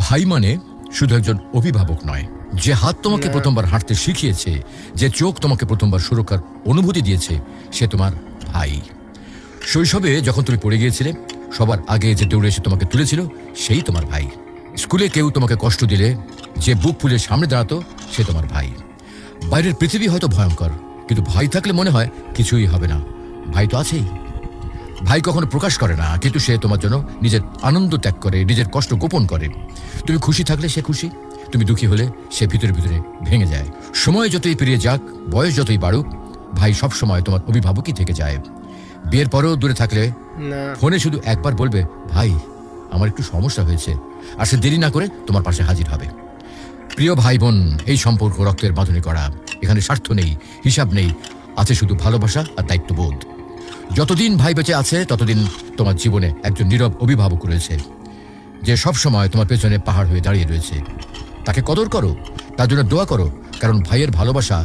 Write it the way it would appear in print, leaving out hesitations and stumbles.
ভাই মানে শুধু একজন অভিভাবক নয়, যে হাত তোমাকে প্রথমবার হাঁটতে শিখিয়েছে, যে চোখ তোমাকে প্রথমবার সুরক্ষার অনুভূতি দিয়েছে, সে তোমার ভাই। শৈশবে যখন তুমি পড়ে গিয়েছিলে, সবার আগে যে দৌড়ে এসে তোমাকে তুলেছিল সেই তোমার ভাই। স্কুলে কেউ তোমাকে কষ্ট দিলে যে বুক ফুলে সামনে দাঁড়াতো, সে তোমার ভাই। বাইরের পৃথিবী হয়তো ভয়ঙ্কর, কিন্তু ভাই থাকলে মনে হয় কিছুই হবে না। ভাই তো আছেই। ভাই কখনো প্রকাশ করে না, কিন্তু সে তোমার জন্য নিজের আনন্দ ত্যাগ করে, নিজের কষ্ট গোপন করে। তুমি খুশি থাকলে সে খুশি, তুমি দুঃখী হলে সে ভিতরে ভিতরে ভেঙে যায়। সময় যতই পেরিয়ে যাক, বয়স যতই বাড়ুক, ভাই সব সময় তোমার অভিভাবকই থেকে যায়। বিয়ের পরেও দূরে থাকলে ফোনে শুধু একবার বলবে, ভাই আমার একটু সমস্যা হয়েছে, আর সে দেরি না করে তোমার পাশে হাজির হবে। প্রিয় ভাই বোন, এই সম্পর্ক রক্তের বাঁধনে করা। এখানে স্বার্থ নেই, হিসাব নেই, আছে শুধু ভালোবাসা আর দায়িত্ববোধ। যতদিন ভাই বেঁচে আছে, ততদিন তোমার জীবনে একজন নীরব অভিভাবক রয়েছে, যে সব সময় তোমার পেছনে পাহাড় হয়ে দাঁড়িয়ে রয়েছে। তাকে কদর করো, তার জন্য দোয়া করো, কারণ ভাইয়ের ভালোবাসা